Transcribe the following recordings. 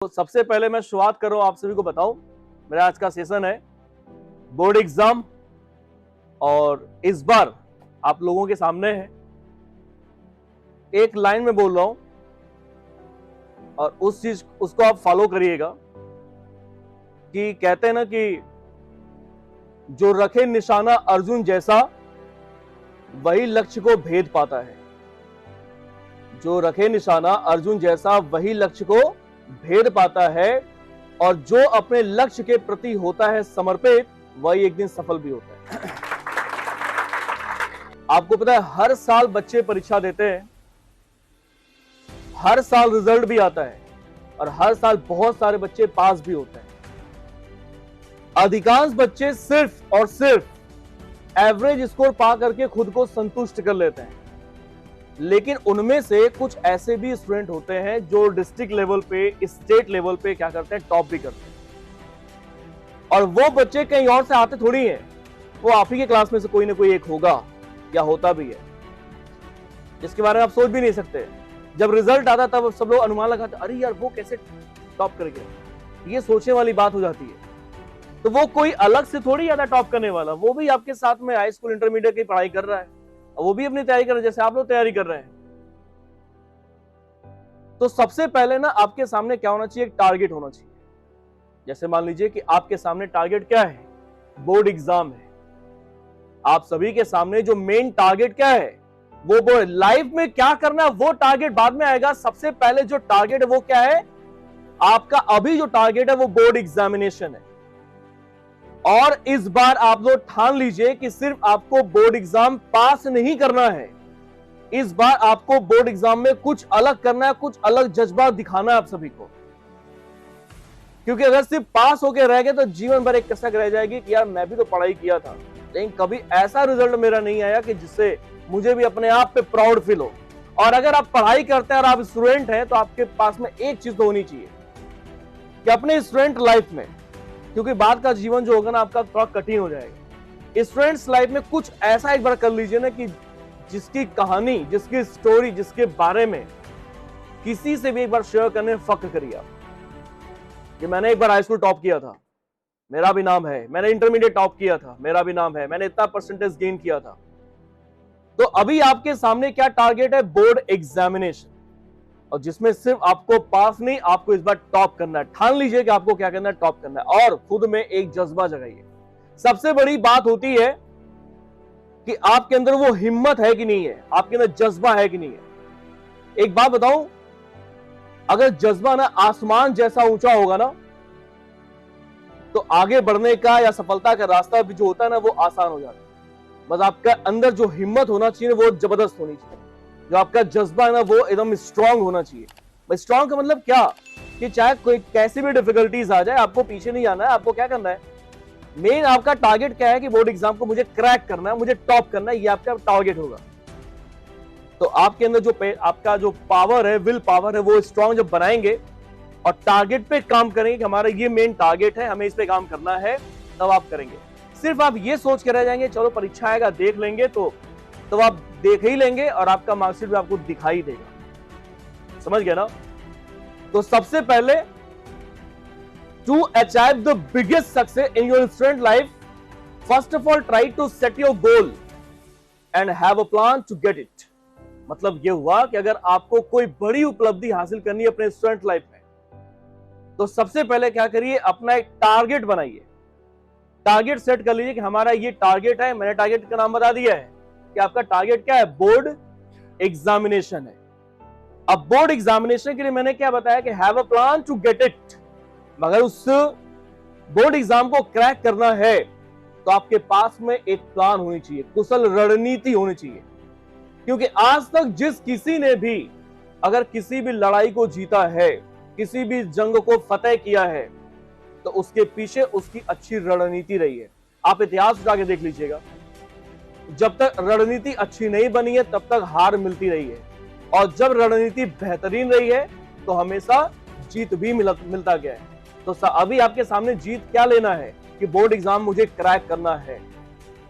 तो सबसे पहले मैं शुरुआत कर रहा हूं, आप सभी को बताऊं मेरा आज का सेशन है बोर्ड एग्जाम। और इस बार आप लोगों के सामने है, एक लाइन में बोल रहा हूं और उसको आप फॉलो करिएगा कि कहते हैं ना कि जो रखे निशाना अर्जुन जैसा वही लक्ष्य को भेद पाता है। जो रखे निशाना अर्जुन जैसा वही लक्ष्य को भेद पाता है, और जो अपने लक्ष्य के प्रति होता है समर्पित वही एक दिन सफल भी होता है। आपको पता है हर साल बच्चे परीक्षा देते हैं, हर साल रिजल्ट भी आता है और हर साल बहुत सारे बच्चे पास भी होते हैं। अधिकांश बच्चे सिर्फ और सिर्फ एवरेज स्कोर पा करके खुद को संतुष्ट कर लेते हैं, लेकिन उनमें से कुछ ऐसे भी स्टूडेंट होते हैं जो डिस्ट्रिक्ट लेवल पे, स्टेट लेवल पे क्या करते हैं, टॉप भी करते हैं। और वो बच्चे कहीं और से आते थोड़ी हैं, वो आप ही के क्लास में से कोई ना कोई एक होगा या होता भी है, जिसके बारे में आप सोच भी नहीं सकते। जब रिजल्ट आता तब सब लोग अनुमान लगाते, अरे यार वो कैसे टॉप कर गया, ये सोचने वाली बात हो जाती है। तो वो कोई अलग से थोड़ी ज्यादा टॉप करने वाला, वो भी आपके साथ में हाई स्कूल इंटरमीडिएट की पढ़ाई कर रहा है, वो भी अपनी तैयारी कर रहे हैं जैसे आप लोग तैयारी कर रहे हैं। तो सबसे पहले ना आपके सामने क्या होना चाहिए, एक टारगेट होना चाहिए। जैसे मान लीजिए कि आपके सामने टारगेट क्या है, बोर्ड एग्जाम है। आप सभी के सामने जो मेन टारगेट क्या है, वो लाइफ में क्या करना है, वो टारगेट बाद में आएगा। सबसे पहले जो टारगेट है वो क्या है, आपका अभी जो टारगेट है वो बोर्ड एग्जामिनेशन है। और इस बार आप लोग ठान लीजिए कि सिर्फ आपको बोर्ड एग्जाम पास नहीं करना है, इस बार आपको बोर्ड एग्जाम में कुछ अलग करना है, कुछ अलग जज्बा दिखाना है आप सभी को। क्योंकि अगर सिर्फ पास होके रह गए तो जीवन भर एक कसक रह जाएगी कि यार मैं भी तो पढ़ाई किया था, लेकिन कभी ऐसा रिजल्ट मेरा नहीं आया कि जिससे मुझे भी अपने आप पे प्राउड फील हो। और अगर आप पढ़ाई करते हैं और आप स्टूडेंट हैं तो आपके पास में एक चीज तो होनी चाहिए कि अपने स्टूडेंट लाइफ में, क्योंकि बाद का जीवन जो होगा ना आपका थोड़ा कठिन हो जाएगा, स्टूडेंट्स लाइफ में कुछ ऐसा एक बार कर लीजिए ना कि जिसकी कहानी, जिसकी स्टोरी, जिसके बारे में किसी से भी एक बार शेयर करने में फख्र करिए आप कि मैंने एक बार हाई स्कूल टॉप किया था, मेरा भी नाम है, मैंने इंटरमीडिएट टॉप किया था, मेरा भी नाम है, मैंने इतना परसेंटेज गेन किया था। तो अभी आपके सामने क्या टारगेट है, बोर्ड एग्जामिनेशन, और जिसमें सिर्फ आपको पास नहीं, आपको इस बार टॉप करना है। ठान लीजिए कि आपको क्या करना है, टॉप करना है, और खुद में एक जज्बा जगाइए। सबसे बड़ी बात होती है कि आपके अंदर वो हिम्मत है कि नहीं है, आपके अंदर जज्बा है कि नहीं है। एक बात बताऊं, अगर जज्बा ना आसमान जैसा ऊंचा होगा ना तो आगे बढ़ने का या सफलता का रास्ता भी जो होता है ना वो आसान हो जाता है। बस आपका अंदर जो हिम्मत होना चाहिए वो जबरदस्त होनी चाहिए, जो आपका जज्बा है ना वो एकदम स्ट्रांग होना चाहिए। स्ट्रांग का मतलब क्या, कि चाहे कोई कैसी भी डिफिकल्टीज आ जाए आपको पीछे नहीं जाना है। आपको क्या करना है, मेन आपका टारगेट क्या है कि बोर्ड एग्जाम को मुझे क्रैक करना है, मुझे टॉप करना है, ये आपका टारगेट होगा। तो आपके अंदर जो आपका जो पावर है, विल पावर है, वो स्ट्रांग जब बनाएंगे और टारगेट पे काम करेंगे कि हमारा ये मेन टारगेट है, हमें इस पे काम करना है, तब आप करेंगे। सिर्फ आप ये सोच के रह जाएंगे चलो परीक्षा आएगा देख लेंगे, तो आप देख ही लेंगे और आपका मार्कशीट भी आपको दिखाई देगा। समझ गया ना। तो सबसे पहले to achieve the biggest success in your student life, first of all try to set your goal and have a plan to get it. मतलब ये हुआ कि अगर आपको कोई बड़ी उपलब्धि हासिल करनी है अपने स्टूडेंट लाइफ में, तो सबसे पहले क्या करिए, अपना एक टारगेट बनाइए। टारगेट सेट कर लीजिए कि हमारा ये टारगेट है। मैंने टारगेट का नाम बता दिया है कि आपका टारगेट क्या है, बोर्ड एग्जामिनेशन है। अब बोर्ड एग्जामिनेशन के लिए मैंने क्या बताया कि have a plan to get it. मगर उस बोर्ड एग्जाम को क्रैक करना है तो आपके पास में एक प्लान होनी चाहिए, कुशल रणनीति होनी चाहिए। क्योंकि आज तक जिस किसी ने भी अगर किसी भी लड़ाई को जीता है, किसी भी जंग को फतेह किया है, तो उसके पीछे उसकी अच्छी रणनीति रही है। आप इतिहास उठा के देख लीजिएगा, जब तक रणनीति अच्छी नहीं बनी है तब तक हार मिलती रही है, और जब रणनीति बेहतरीन रही है तो हमेशा जीत भी मिलता गया है। तो अभी आपके सामने जीत क्या लेना है कि बोर्ड एग्जाम मुझे क्रैक करना है,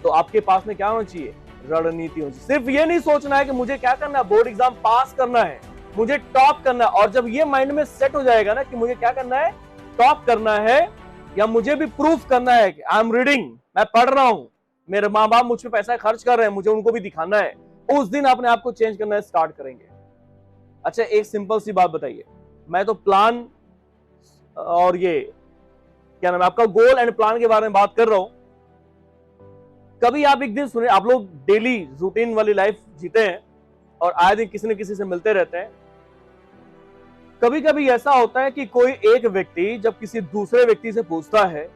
तो आपके पास में क्या होना चाहिए, रणनीति होनी चाहिए। सिर्फ ये नहीं सोचना है कि मुझे क्या करना है, बोर्ड एग्जाम पास करना है, मुझे टॉप करना है। और जब ये माइंड में सेट हो जाएगा ना कि मुझे क्या करना है, टॉप करना है, या मुझे भी प्रूफ करना है कि आई एम रीडिंग, मैं पढ़ रहा हूं, मेरे माँ बाप मुझ पे पैसा खर्च कर रहे हैं, मुझे उनको भी दिखाना है, उस दिन अपने आप को चेंज करना स्टार्ट करेंगे। अच्छा, एक सिंपल सी बात बताइए, मैं तो प्लान और ये क्या नाम है आपका गोल एंड प्लान के बारे में बात कर रहा हूं। कभी आप एक दिन सुने, आप लोग डेली रूटीन वाली लाइफ जीते हैं और आए दिन किसी न किसी से मिलते रहते हैं। कभी कभी ऐसा होता है कि कोई एक व्यक्ति जब किसी दूसरे व्यक्ति से पूछता है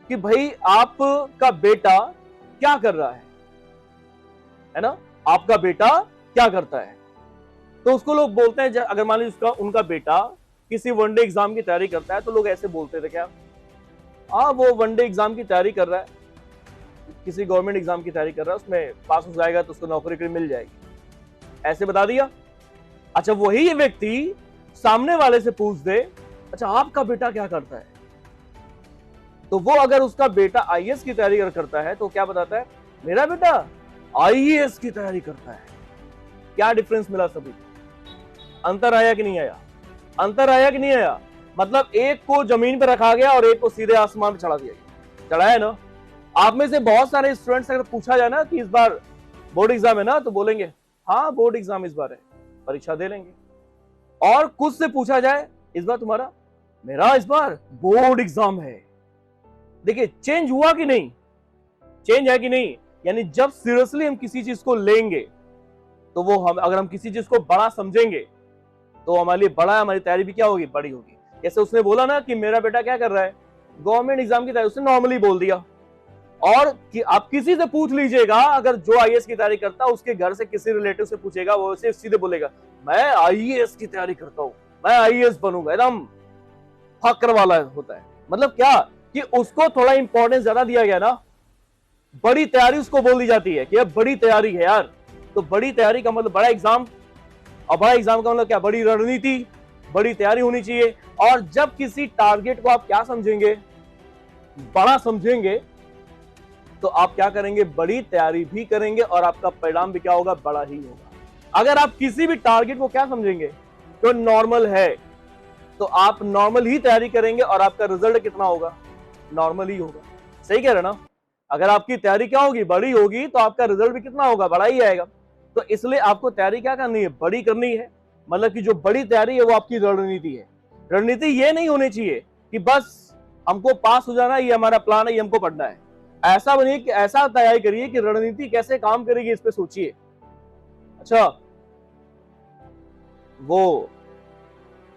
कि भाई आपका बेटा क्या कर रहा है ना, आपका बेटा क्या करता है, तो उसको लोग बोलते हैं, अगर मान लीजिए उनका बेटा किसी वनडे एग्जाम की तैयारी करता है, तो लोग ऐसे बोलते थे, क्या हाँ वो वनडे एग्जाम की तैयारी कर रहा है, किसी गवर्नमेंट एग्जाम की तैयारी कर रहा है, उसमें पास हो जाएगा तो उसको नौकरी मिल जाएगी, ऐसे बता दिया। अच्छा, वही व्यक्ति सामने वाले से पूछ दे, अच्छा आपका बेटा क्या करता है, तो वो अगर उसका बेटा आईएएस की तैयारी करता है तो क्या बताता है, मेरा बेटा आईएएस की तैयारी करता है। क्या डिफरेंस मिला सभी, अंतर आया कि नहीं आया, अंतर आया कि नहीं आया। मतलब एक को जमीन पर रखा गया और एक को सीधे आसमान पर चढ़ा दिया गया, चढ़ाया ना। आप में से बहुत सारे स्टूडेंट्स अगर पूछा जाए ना कि इस बार बोर्ड एग्जाम है ना, तो बोलेंगे हाँ बोर्ड एग्जाम इस बार है, परीक्षा दे लेंगे। और कुछ से पूछा जाए इस बार तुम्हारा, मेरा इस बार बोर्ड एग्जाम है। देखिए चेंज हुआ कि नहीं, चेंज है कि नहीं। यानी जब सीरियसली हम किसी चीज को लेंगे तो वो अगर हम किसी चीज को बड़ा समझेंगे तो हमारे लिए बड़ा है, हमारी तैयारी भी क्या होगी, बड़ी होगी। जैसे उसने बोला ना कि मेरा बेटा क्या कर रहा है, गवर्नमेंट एग्जाम की तैयारी, उसने नॉर्मली बोल दिया। और कि आप किसी से पूछ लीजिएगा, अगर जो आईएएस की तैयारी करता है उसके घर से किसी रिलेटिव से पूछेगा, वो उसे सीधे बोलेगा मैं आईएएस की तैयारी करता हूं, मैं आईएएस बनूंगा, एकदम फक्र वाला होता है। मतलब क्या कि उसको थोड़ा इंपॉर्टेंस ज्यादा दिया गया ना, बड़ी तैयारी उसको बोल दी जाती है कि यह बड़ी तैयारी है यार। तो बड़ी तैयारी का मतलब बड़ा एग्जाम, और बड़ा एग्जाम का मतलब क्या, बड़ी रणनीति, बड़ी तैयारी होनी चाहिए। और जब किसी टारगेट को आप क्या समझेंगे, बड़ा समझेंगे, तो आप क्या करेंगे, बड़ी तैयारी भी करेंगे और आपका परिणाम भी क्या होगा, बड़ा ही होगा। अगर आप किसी भी टारगेट को क्या समझेंगे, तो नॉर्मल है, तो आप नॉर्मल ही तैयारी करेंगे और आपका रिजल्ट कितना होगा, नॉर्मल ही होगा। सही कह रहे ना। अगर आपकी तैयारी क्या होगी, बड़ी होगी, तो आपका रिजल्ट भी कितना होगा, बड़ा ही आएगा। तो इसलिए आपको तैयारी क्या करनी है, बड़ी करनी है। मतलब कि जो बड़ी तैयारी है वो आपकी रणनीति है। रणनीति ये नहीं होनी चाहिए कि बस हमको पास हो जाना, ये हमारा प्लान है, ये हमको पढ़ना है। ऐसा बनिए कि ऐसा तैयारी करिए कि रणनीति कैसे काम करेगी इस पे सोचिए। अच्छा, वो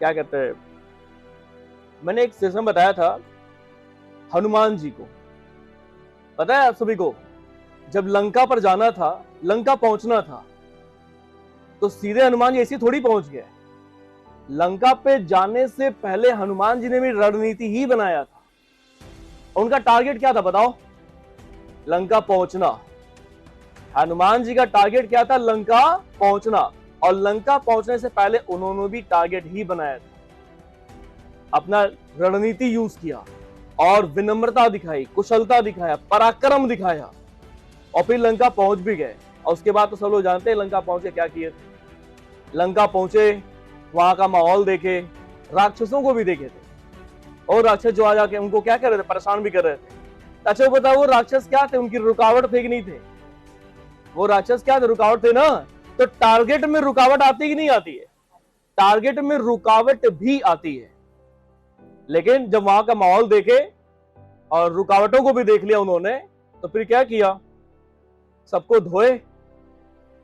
क्या कहते हैं, मैंने एक सिस्टम बताया था हनुमान जी को, पता है आप सभी को, जब लंका पर जाना था, लंका पहुंचना था, तो सीधे हनुमान जी ऐसे थोड़ी पहुंच गए। लंका पे जाने से पहले हनुमान जी ने भी रणनीति ही बनाया था। उनका टारगेट क्या था बताओ, लंका पहुंचना। हनुमान जी का टारगेट क्या था, लंका पहुंचना। और लंका पहुंचने से पहले उन्होंने भी टारगेट ही बनाया था। अपना रणनीति यूज किया और विनम्रता दिखाई, कुशलता दिखाया, पराक्रम दिखाया, और फिर लंका पहुंच भी गए। और उसके बाद तो सब लोग जानते हैं लंका पहुंचे क्या किए थे। लंका पहुंचे, वहां का माहौल देखे, राक्षसों को भी देखे थे, और राक्षस जो आ जाके उनको क्या कर रहे थे, परेशान भी कर रहे थे। अच्छा बताओ, वो राक्षस क्या थे, उनकी रुकावट फेंकनी थे। वो राक्षस क्या थे, रुकावट थे ना। तो टारगेट में रुकावट आती कि नहीं आती है, टारगेट में रुकावट भी आती है। लेकिन जब वहां का माहौल देखे और रुकावटों को भी देख लिया उन्होंने, तो फिर क्या किया, सबको धोए।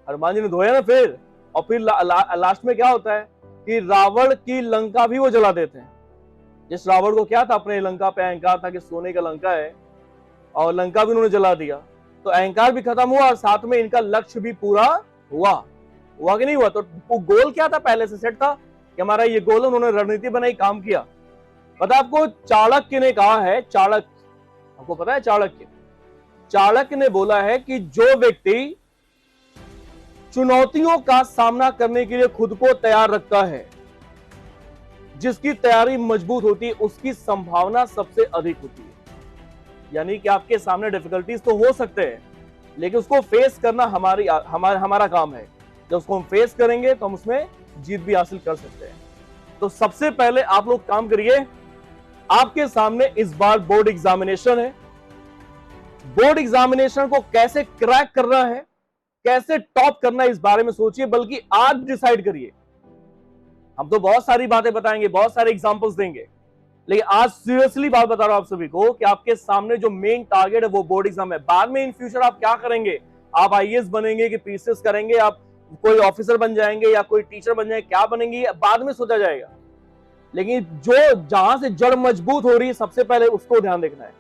हनुमान जी ने धोया ना फिर। और फिर लास्ट में क्या होता है कि रावण की लंका भी वो जला देते हैं। जिस रावण को क्या था, अपने लंका पे अहंकार था कि सोने का लंका है, और लंका भी उन्होंने जला दिया। तो अहंकार भी खत्म हुआ और साथ में इनका लक्ष्य भी पूरा हुआ। हुआ कि नहीं हुआ। तो वो गोल क्या था, पहले से सेट था कि हमारा ये गोल, उन्होंने रणनीति बनाई, काम किया। पता आपको चाणक्य ने कहा है, चाणक्य, आपको पता है चाणक्य, चाणक्य ने बोला है कि जो व्यक्ति चुनौतियों का सामना करने के लिए खुद को तैयार रखता है, जिसकी तैयारी मजबूत होती है, उसकी संभावना सबसे अधिक होती है। यानी कि आपके सामने डिफिकल्टीज तो हो सकते हैं, लेकिन उसको फेस करना हमारा काम है। जब उसको हम फेस करेंगे तो हम उसमें जीत भी हासिल कर सकते हैं। तो सबसे पहले आप लोग काम करिए, आपके सामने इस बार बोर्ड एग्जामिनेशन है। बोर्ड एग्जामिनेशन को कैसे क्रैक करना है, कैसे टॉप करना है, इस बारे में सोचिए, बल्कि आज डिसाइड करिए। हम तो बहुत सारी बातें बताएंगे, बहुत सारे एग्जांपल्स देंगे, लेकिन आज सीरियसली बात बता रहा हूं आप सभी को कि आपके सामने जो मेन टारगेट है वो बोर्ड एग्जाम है। बाद में इन फ्यूचर आप क्या करेंगे, आप आईएएस बनेंगे कि पीसीएस करेंगे, आप कोई ऑफिसर बन जाएंगे या कोई टीचर बन जाएंगे, क्या बनेंगे बाद में सोचा जाएगा। लेकिन जो जहां से जड़ मजबूत हो रही है सबसे पहले उसको ध्यान देखना है।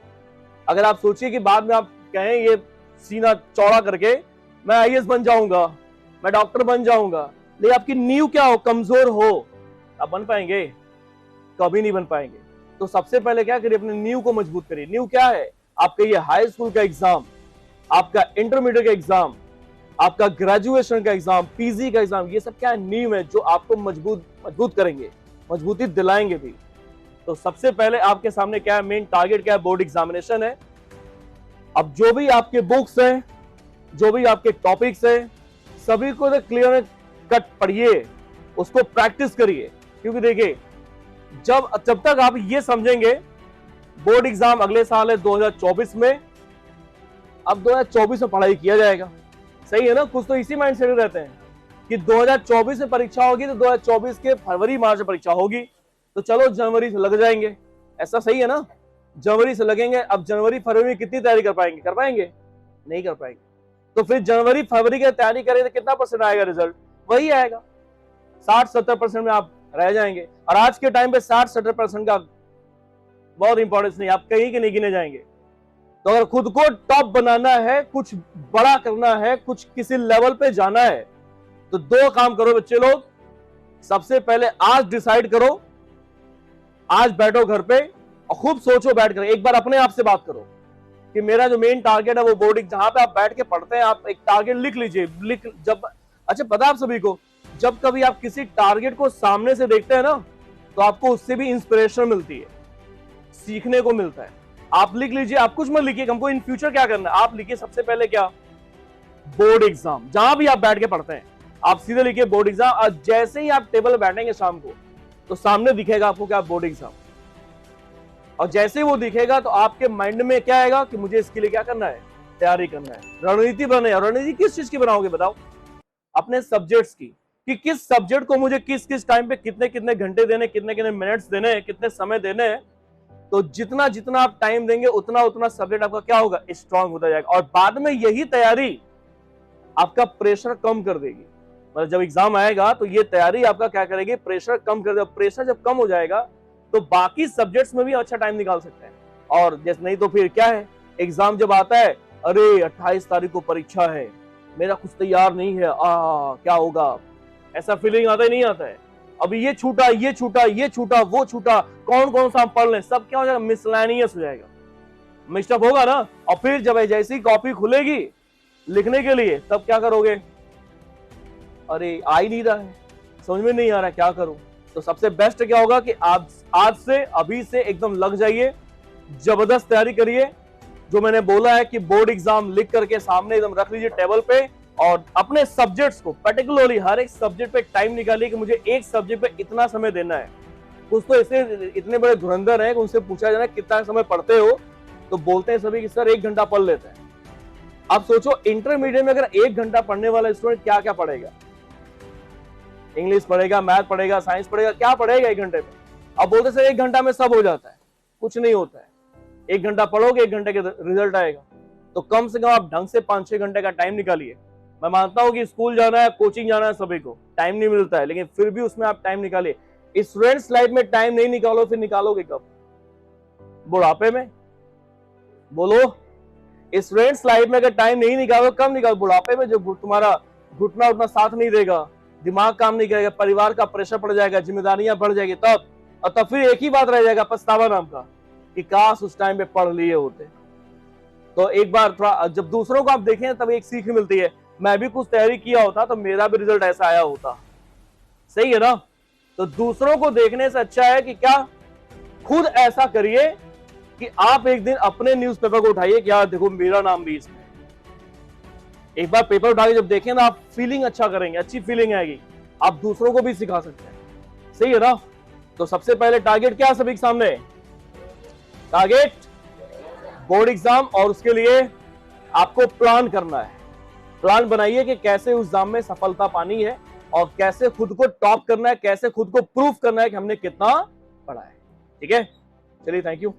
अगर आप सोचिए कि बाद में आप कहें ये सीना चौड़ा करके मैं आईएएस बन जाऊंगा, मैं डॉक्टर बन जाऊंगा, लेकिन आपकी नींव क्या हो, कमजोर हो, आप बन पाएंगे? कभी नहीं बन पाएंगे। तो सबसे पहले क्या करिए, अपने नींव को मजबूत करिए। नींव क्या है? आपका ये हाई स्कूल का एग्जाम, आपका इंटरमीडिएट का एग्जाम, आपका ग्रेजुएशन का एग्जाम, पीजी का एग्जाम, ये सब क्या है? नींव है जो आपको मजबूत करेंगे, मजबूती दिलाएंगे भी। तो सबसे पहले आपके सामने क्या है, मेन टारगेट क्या है, बोर्ड एग्जामिनेशन है। अब जो भी आपके बुक्स हैं, जो भी आपके टॉपिक्स हैं, सभी को क्लियर कट पढ़िए, उसको प्रैक्टिस करिए। क्योंकि देखिए जब तक आप ये समझेंगे बोर्ड एग्जाम अगले साल है 2024 में, अब 2024 में पढ़ाई किया जाएगा, सही है ना। कुछ तो इसी माइंड सेट रहते हैं कि 2024 में परीक्षा होगी तो 2024 के फरवरी मार्च में परीक्षा होगी, तो चलो जनवरी से लग जाएंगे, ऐसा सही है ना, जनवरी से लगेंगे। अब जनवरी फरवरी में कितनी तैयारी कर पाएंगे? नहीं कर पाएंगे। तो फिर जनवरी फरवरी की तैयारी करें तो कितना परसेंट आएगा रिजल्ट? वही आएगा, 60-70% में आप रह जाएंगे। और आज के टाइम पे 60-70% का बहुत इंपॉर्टेंस नहीं, आप कहीं के नहीं गिने जाएंगे। तो अगर खुद को टॉप बनाना है, कुछ बड़ा करना है, कुछ किसी लेवल पे जाना है, तो दो काम करो बच्चे लोग। सबसे पहले आज डिसाइड करो, आज बैठो घर पे और खूब सोचो, बैठ कर एक बार अपने आप से बात करो कि मेरा जो मेन टारगेट है वो बोर्ड, जहां पे आप बैठ के पढ़ते हैं, आप एक टारगेट लिख लीजिए। अच्छा पता है आप सभी को, जब कभी आप किसी टारगेट को सामने से देखते हैं ना, तो आपको उससे भी इंस्पिरेशन मिलती है, सीखने को मिलता है। आप लिख लीजिए, आप कुछ मत लिखिए हमको इन फ्यूचर क्या करना है, आप लिखिए सबसे पहले क्या, बोर्ड एग्जाम। जहां भी आप बैठ के पढ़ते हैं आप सीधे लिखिए बोर्ड एग्जाम। और जैसे ही आप टेबल बैठेंगे शाम को, तो सामने दिखेगा आपको क्या, बोर्ड एग्जाम। और जैसे ही वो दिखेगा तो आपके माइंड में क्या आएगा कि मुझे इसके लिए क्या करना है, तैयारी करना है, रणनीति बने। और रणनीति किस चीज की बनाओगे बताओ? अपने सब्जेक्ट्स की, कि किस सब्जेक्ट को मुझे किस किस टाइम पे कितने कितने घंटे देने, कितने कितने मिनट्स देने, कितने समय देने हैं। तो जितना जितना आप टाइम देंगे उतना उतना सब्जेक्ट आपका क्या होगा, स्ट्रांग होता जाएगा। और बाद में यही तैयारी आपका प्रेशर कम कर देगी। मतलब जब एग्जाम आएगा तो ये तैयारी आपका क्या करेगी, प्रेशर कम कर देगा। प्रेशर जब कम हो जाएगा तो बाकी सब्जेक्ट्स में भी अच्छा टाइम निकाल सकते हैं। और जैसे नहीं तो फिर क्या है, एग्जाम जब आता है, अरे 28 तारीख को परीक्षा है, मेरा कुछ तैयार नहीं है, क्या होगा, ऐसा फीलिंग आता ही नहीं आता है। अभी ये छूटा, ये छूटा, ये छूटा, वो छूटा, कौन कौन सा हम पढ़ लें, सब क्या हो जाएगा, मिसलैनियस हो जाएगा, मिक्सअप होगा ना। और फिर जब जैसी कॉपी खुलेगी लिखने के लिए, तब क्या करोगे, अरे आ ही नहीं रहा है, समझ में नहीं आ रहा है, क्या करूं। तो सबसे बेस्ट क्या होगा कि आप आज से, अभी से एकदम लग जाइए, जबरदस्त तैयारी करिए। जो मैंने बोला है कि बोर्ड एग्जाम लिख करके सामने एकदम रख लीजिए टेबल पे, और अपने सब्जेक्ट्स को पर्टिकुलरली हर एक सब्जेक्ट पे टाइम निकालिए कि मुझे एक सब्जेक्ट पे इतना समय देना है। कुछ तो ऐसे इतने बड़े धुरंधर हैं कि उनसे पूछा जाए कितना समय पढ़ते हो, तो बोलते हैं सभी कि सर 1 घंटा पढ़ लेते हैं। आप सोचो इंटरमीडिएट में अगर 1 घंटा पढ़ने वाला स्टूडेंट क्या क्या पढ़ेगा, इंग्लिश पढ़ेगा, मैथ पढ़ेगा, साइंस पढ़ेगा, क्या पढ़ेगा 1 घंटे में। अब बोलते सर 1 घंटा में सब हो जाता है, कुछ नहीं होता है। 1 घंटा पढ़ोगे, 1 घंटे के रिजल्ट आएगा। तो कम से कम आप ढंग से 5-6 घंटे का टाइम निकालिए। मैं मानता हूं कि स्कूल जाना है, कोचिंग जाना है, सभी को टाइम नहीं मिलता है, लेकिन फिर भी उसमें आप टाइम निकालिए। स्टूडेंट्स लाइफ में टाइम नहीं निकालो, फिर निकालोगे कब, बुढ़ापे में? बोलो, स्टूडेंट्स लाइफ में अगर टाइम नहीं निकालो कब निकालो, बुढ़ापे में, जब तुम्हारा घुटना उतना साथ नहीं देगा, दिमाग काम नहीं करेगा, परिवार का प्रेशर पड़ जाएगा, जिम्मेदारियां बढ़ जाएगी, तब। और तब फिर एक ही बात रह जाएगा, पछतावा नाम का, कि काश उस टाइम पे पढ़ लिए होते। तो एक बार थोड़ा जब दूसरों को आप देखें तब एक सीख मिलती है, मैं भी कुछ तैयारी किया होता तो मेरा भी रिजल्ट ऐसा आया होता, सही है ना। तो दूसरों को देखने से अच्छा है कि क्या खुद ऐसा करिए कि आप एक दिन अपने न्यूज़पेपर को उठाइए कि यार देखो मेरा नाम भी इसमें, एक बार पेपर उठा के जब देखें ना, आप फीलिंग अच्छा करेंगे, अच्छी फीलिंग आएगी, आप दूसरों को भी सिखा सकते हैं। सही है ना? तो सबसे पहले टारगेट क्या है सभी के सामने? टारगेट बोर्ड एग्जाम, और उसके लिए आपको प्लान करना है। प्लान बनाइए कि कैसे उस एग्जाम में सफलता पानी है और कैसे खुद को टॉप करना है, कैसे खुद को प्रूफ करना है कि हमने कितना पढ़ा है। ठीक है, चलिए, थैंक यू।